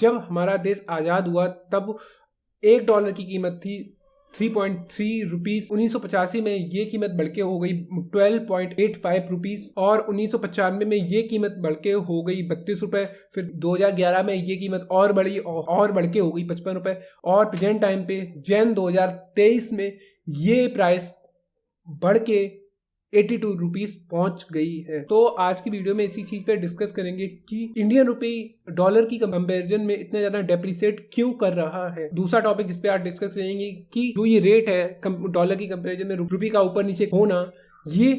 जब हमारा देश आज़ाद हुआ तब $1 की कीमत थी 3.3 रुपीज। 1985 में ये कीमत बढ़ के हो गई 12.85 रुपीज और 1995 में ये कीमत बढ़ के हो गई 32 रुपए। फिर 2011 में ये कीमत और बढ़ी और बढ़ के हो गई 55 रुपए और प्रेजेंट टाइम पे जन 2023 में ये प्राइस बढ़ के 82 रुपीज पहुंच गई है। तो आज की वीडियो में इसी चीज पे डिस्कस करेंगे कि इंडियन रुपी डॉलर की कंपैरिजन में इतना ज्यादा डेप्रिसिएट क्यों कर रहा है। दूसरा टॉपिक जिस पे आज डिस्कस करेंगे कि जो ये रेट है डॉलर की कंपैरिजन में रुपी का ऊपर नीचे होना, ये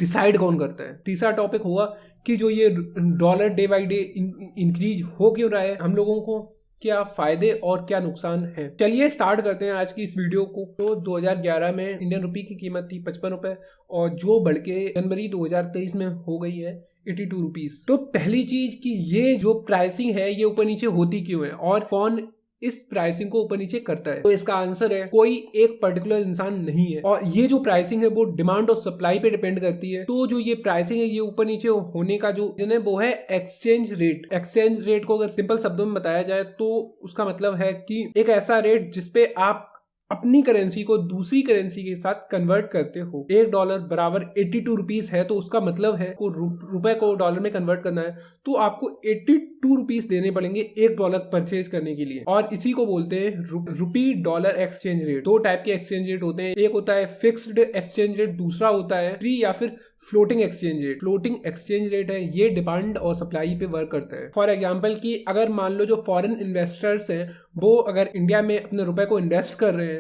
डिसाइड कौन करता है। तीसरा टॉपिक होगा कि जो ये dollar day by day increase हो क्यों रहा है, हम लोगों को क्या फायदे और क्या नुकसान है। चलिए स्टार्ट करते हैं आज की इस वीडियो को। तो 2011 में इंडियन रुपी की कीमत थी 55 रुपए और जो बढ़ के जनवरी 2023 में हो गई है 82 रुपीज। तो पहली चीज कि ये जो प्राइसिंग है ये ऊपर नीचे होती क्यों है और कौन इस प्राइसिंग को ऊपर नीचे करता है। तो इसका आंसर है कोई एक पर्टिकुलर इंसान नहीं है और ये जो प्राइसिंग है वो डिमांड और सप्लाई पे डिपेंड करती है। तो जो ये प्राइसिंग है ये ऊपर नीचे होने का जो रीजन है वो है एक्सचेंज रेट। एक्सचेंज रेट को अगर सिंपल शब्दों में बताया जाए तो उसका मतलब है कि एक ऐसा रेट जिसपे आप अपनी करेंसी को दूसरी करेंसी के साथ कन्वर्ट करते हो। $1 बराबर 82 रुपीज है तो उसका मतलब है को रुपए को डॉलर में कन्वर्ट करना है तो आपको 82 रुपीज देने पड़ेंगे $1 परचेज करने के लिए। और इसी को बोलते हैं रुपी डॉलर एक्सचेंज रेट। दो टाइप के एक्सचेंज रेट होते हैं, एक होता है फिक्स्ड एक्सचेंज रेट, दूसरा होता है फ्री या फिर floating exchange rate. Floating exchange rate है ये डिमांड और सप्लाई पे वर्क करता है। फॉर एग्जांपल कि अगर मान लो जो फॉरेन इन्वेस्टर्स हैं वो अगर इंडिया में अपने रुपए को इन्वेस्ट कर रहे हैं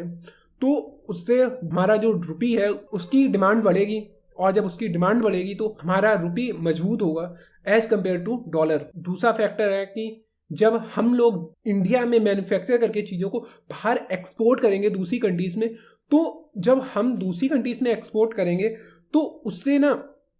तो उससे हमारा जो रुपी है उसकी डिमांड बढ़ेगी और जब उसकी डिमांड बढ़ेगी तो हमारा रुपी मजबूत होगा एज कंपेयर टू डॉलर। दूसरा फैक्टर है कि जब हम लोग इंडिया में मैन्युफैक्चर करके चीज़ों को बाहर एक्सपोर्ट करेंगे दूसरी कंट्रीज में, तो जब हम दूसरी कंट्रीज में एक्सपोर्ट करेंगे तो उससे ना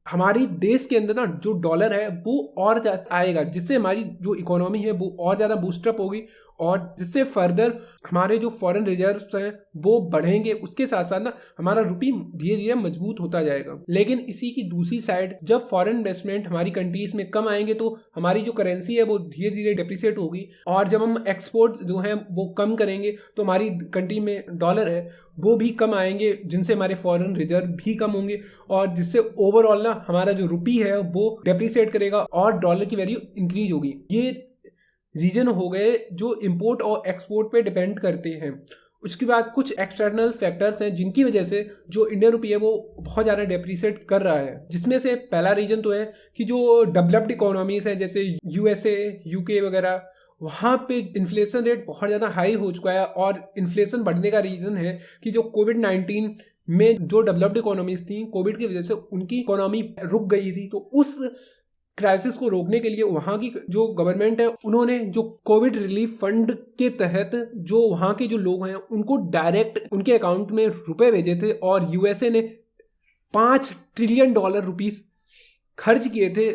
हमारी देश के अंदर ना जो डॉलर है वो और आएगा, जिससे हमारी जो इकोनॉमी है वो और ज़्यादा बूस्टअप होगी और जिससे फर्दर हमारे जो फॉरेन रिजर्व्स हैं वो बढ़ेंगे। उसके साथ साथ ना हमारा रुपी धीरे धीरे मजबूत होता जाएगा। लेकिन इसी की दूसरी साइड जब फॉरेन इन्वेस्टमेंट हमारी कंट्रीज में कम आएंगे तो हमारी जो करेंसी है वो धीरे धीरे डेप्रिसिएट होगी और जब हम एक्सपोर्ट जो है वो कम करेंगे तो हमारी कंट्री में डॉलर है वो भी कम आएंगे, जिनसे हमारे फॉरेन रिजर्व भी कम होंगे और जिससे ओवरऑल ना हमारा जो रुपी है वो डेप्रिसिएट करेगा और डॉलर की वैल्यू इंक्रीज होगी। ये रीजन हो गए जो इंपोर्ट और एक्सपोर्ट पे डिपेंड करते हैं। उसके बाद कुछ एक्सटर्नल फैक्टर्स हैं जिनकी वजह से जो इंडियन रुपी है वो बहुत ज़्यादा डेप्रिसिएट कर रहा है, जिसमें से पहला रीजन तो है कि जो डेवलप्ड इकोनॉमीज है जैसे यूएसए, यूके वगैरह, वहाँ पे इन्फ्लेशन रेट बहुत ज़्यादा हाई हो चुका है और इन्फ्लेशन बढ़ने का रीज़न है कि जो कोविड-19 में जो डेवलप्ड इकोनॉमीज थी कोविड की वजह से उनकी इकोनॉमी रुक गई थी। तो उस क्राइसिस को रोकने के लिए वहाँ की जो गवर्नमेंट है उन्होंने जो कोविड रिलीफ फंड के तहत जो वहाँ के जो लोग हैं उनको डायरेक्ट उनके अकाउंट में रुपए भेजे थे और यूएसए ने $5 ट्रिलियन रुपीस खर्च किए थे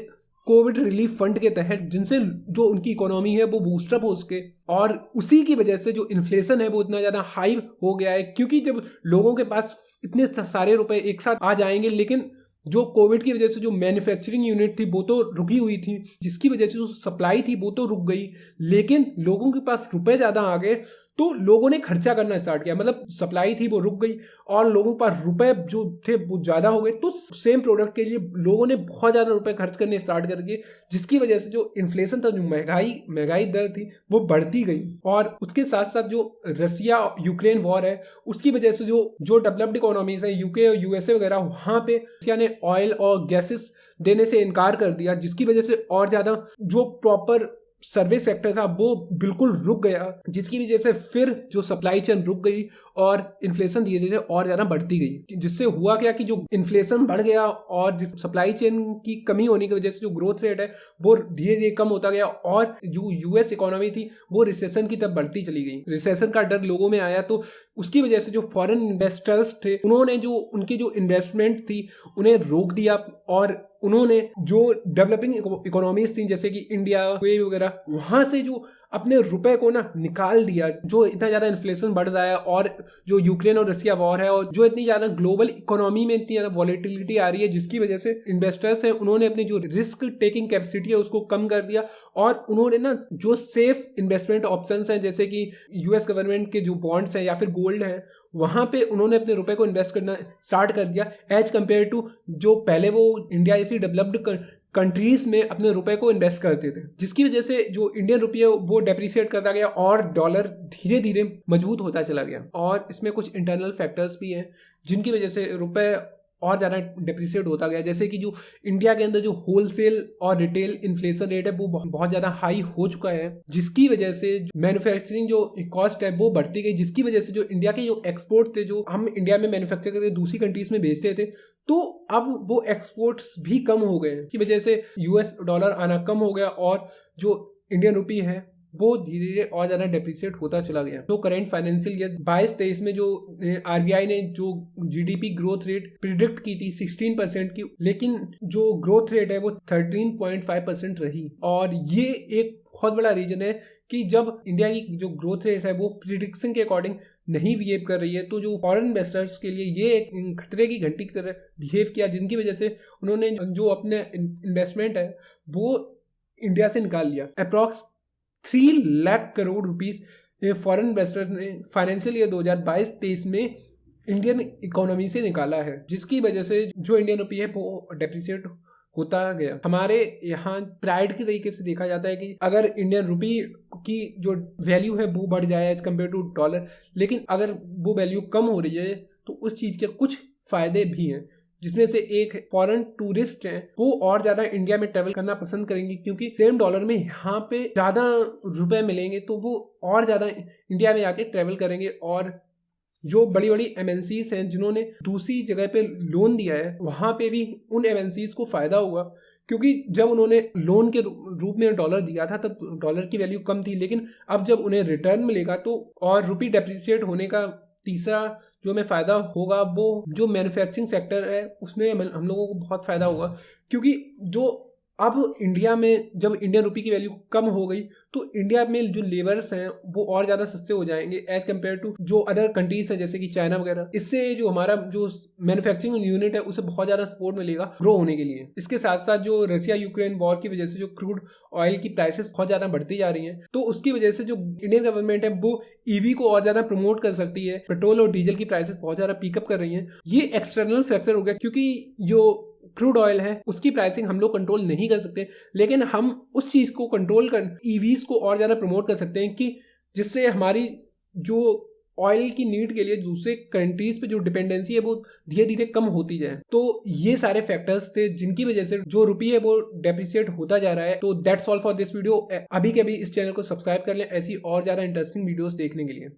कोविड रिलीफ फंड के तहत, जिनसे जो उनकी इकोनॉमी है वो बूस्टअप हो सके। और उसी की वजह से जो इन्फ्लेशन है वो इतना ज़्यादा हाई हो गया है क्योंकि जब लोगों के पास इतने सारे रुपए एक साथ आ जाएंगे, लेकिन जो कोविड की वजह से जो मैन्युफैक्चरिंग यूनिट थी वो तो रुकी हुई थी, जिसकी वजह से जो सप्लाई थी वो तो रुक गई, लेकिन लोगों के पास रुपए ज़्यादा आ गए तो लोगों ने खर्चा करना स्टार्ट किया। मतलब सप्लाई थी वो रुक गई और लोगों के पास रुपए जो थे वो ज़्यादा हो गए, तो सेम प्रोडक्ट के लिए लोगों ने बहुत ज़्यादा रुपए खर्च करने स्टार्ट कर दिए, जिसकी वजह से जो इन्फ्लेशन था, जो महंगाई दर थी वो बढ़ती गई। और उसके साथ साथ जो रसिया यूक्रेन वॉर है उसकी वजह से जो डेवलप्ड इकोनॉमीज है यूके और यूएसए वगैरह, वहाँ पे रसिया ने ऑयल और गैसेस देने से इनकार कर दिया, जिसकी वजह से और ज़्यादा जो प्रॉपर सर्विस सेक्टर था वो बिल्कुल रुक गया, जिसकी वजह से फिर जो सप्लाई चेन रुक गई और इन्फ्लेशन धीरे धीरे और ज़्यादा बढ़ती गई। जिससे हुआ क्या कि जो इन्फ्लेशन बढ़ गया और जिस सप्लाई चेन की कमी होने की वजह से जो ग्रोथ रेट है वो धीरे धीरे कम होता गया और जो यूएस इकोनॉमी थी वो रिसेशन की तरफ बढ़ती चली गई। रिसेशन का डर लोगों में आया तो उसकी वजह से जो फॉरेन इन्वेस्टर्स थे उन्होंने जो उनकी जो इन्वेस्टमेंट थी उन्हें रोक दिया और उन्होंने जो डेवलपिंग इकोनॉमीज थी जैसे कि इंडिया वगैरह, वहां से जो अपने रुपए को ना निकाल दिया। जो इतना ज्यादा इन्फ्लेशन बढ़ रहा है और जो यूक्रेन और रशिया वॉर है और जो इतनी ज्यादा ग्लोबल इकोनॉमी में इतनी ज्यादा वॉलेटिलिटी आ रही है, जिसकी वजह से इन्वेस्टर्स हैं उन्होंने अपनी जो रिस्क टेकिंग कैपेसिटी है उसको कम कर दिया और उन्होंने ना जो सेफ इन्वेस्टमेंट ऑप्शंस हैं जैसे कि यूएस गवर्नमेंट के जो बॉन्ड्स हैं या फिर गोल्ड है, वहां पे उन्होंने अपने रुपए को इन्वेस्ट करना स्टार्ट कर दिया एज कंपेयर टू जो पहले वो इंडिया जैसी डेवलप्ड कंट्रीज में अपने रुपए को इन्वेस्ट करते थे, जिसकी वजह से जो इंडियन रुपये है वो डेप्रिसिएट करता गया और डॉलर धीरे धीरे मजबूत होता चला गया। और इसमें कुछ इंटरनल फैक्टर्स भी हैं जिनकी वजह से रुपए और ज़्यादा डेप्रिसिएट होता गया, जैसे कि जो इंडिया के अंदर जो होलसेल और रिटेल इन्फ्लेशन रेट है वो बहुत ज़्यादा हाई हो चुका है, जिसकी वजह से मैन्युफैक्चरिंग जो कॉस्ट है वो बढ़ती गई, जिसकी वजह से जो इंडिया के जो एक्सपोर्ट थे जो हम इंडिया में मैन्युफैक्चर करके दूसरी कंट्रीज में बेचते थे, तो अब वो एक्सपोर्ट्स भी कम हो गए, इसकी वजह से यूएस डॉलर आना कम हो गया और जो इंडियन रुपी है वो धीरे धीरे और ज्यादा डेप्रिसिएट होता चला गया। तो करंट फाइनेंशियल ईयर 22-23 में जो आरबीआई ने जो जीडीपी ग्रोथ रेट प्रिडिक्ट की थी 16% की, लेकिन जो ग्रोथ रेट है वो 13.5% रही। और ये एक बहुत बड़ा रीजन है कि जब इंडिया की जो ग्रोथ रेट है वो प्रिडिक्शन के अकॉर्डिंग नहीं बिहेव कर रही है, तो जो फॉरेन इन्वेस्टर्स के लिए ये एक खतरे की घंटी की तरह बिहेव किया, जिनकी वजह से उन्होंने जो अपने इन्वेस्टमेंट है वो इंडिया से निकाल लिया। Approx 3 lakh crore rupees foreign investor ने फाइनेंशियल ईयर 2022-23 में इंडियन इकोनॉमी से निकाला है, जिसकी वजह से जो इंडियन रुपी है वो डेप्रिसिएट होता गया। हमारे यहाँ प्राइड के तरीके से देखा जाता है कि अगर इंडियन रुपी की जो वैल्यू है वो बढ़ जाए एज कम्पेयर टू डॉलर, लेकिन अगर वो वैल्यू कम हो रही है तो उस चीज़ के कुछ फायदे भी हैं, जिसमें से एक फॉरेन टूरिस्ट हैं वो और ज्यादा इंडिया में ट्रेवल करना पसंद करेंगे, क्योंकि सेम डॉलर में यहाँ पे ज्यादा रुपए मिलेंगे तो वो और ज्यादा इंडिया में आके ट्रेवल करेंगे। और जो बड़ी बड़ी एमएनसीज हैं जिन्होंने दूसरी जगह पे लोन दिया है, वहां पे भी उन एमएनसीज को फायदा होगा, क्योंकि जब उन्होंने लोन के रूप में डॉलर दिया था तब डॉलर की वैल्यू कम थी, लेकिन अब जब उन्हें रिटर्न मिलेगा तो और रुपी डेप्रिसिएट होने का तीसरा जो हमें फ़ायदा होगा वो जो मैन्युफैक्चरिंग सेक्टर है उसमें हम लोगों को बहुत फ़ायदा होगा, क्योंकि जो अब इंडिया में जब इंडियन रुपी की वैल्यू कम हो गई तो इंडिया में जो लेबर्स हैं वो और ज़्यादा सस्ते हो जाएंगे एज कम्पेयर टू जो अदर कंट्रीज हैं जैसे कि चाइना वगैरह। इससे जो हमारा जो मैन्युफैक्चरिंग यूनिट है उसे बहुत ज़्यादा सपोर्ट मिलेगा ग्रो होने के लिए। इसके साथ साथ जो रशिया यूक्रेन वॉर की वजह से जो क्रूड ऑयल की प्राइसेस बहुत ज़्यादा बढ़ती जा रही हैं, तो उसकी वजह से जो इंडियन गवर्नमेंट है वो ईवी को और ज़्यादा प्रमोट कर सकती है। पेट्रोल और डीजल की प्राइसेस बहुत ज़्यादा पिकअप कर रही हैं। ये एक्सटर्नल फैक्टर हो गया, क्योंकि जो क्रूड ऑयल है उसकी प्राइसिंग हम लोग कंट्रोल नहीं कर सकते, लेकिन हम उस चीज़ को कंट्रोल कर ईवीज को और ज़्यादा प्रमोट कर सकते हैं कि जिससे हमारी जो ऑयल की नीड के लिए दूसरे कंट्रीज पे जो डिपेंडेंसी है वो धीरे धीरे कम होती जाए। तो ये सारे फैक्टर्स थे जिनकी वजह से जो रुपी है वो डेप्रिसिएट होता जा रहा है। तो that's all for this video. अभी के अभी इस चैनल को सब्सक्राइब कर लें ऐसी और ज़्यादा इंटरेस्टिंग वीडियोस देखने के लिए।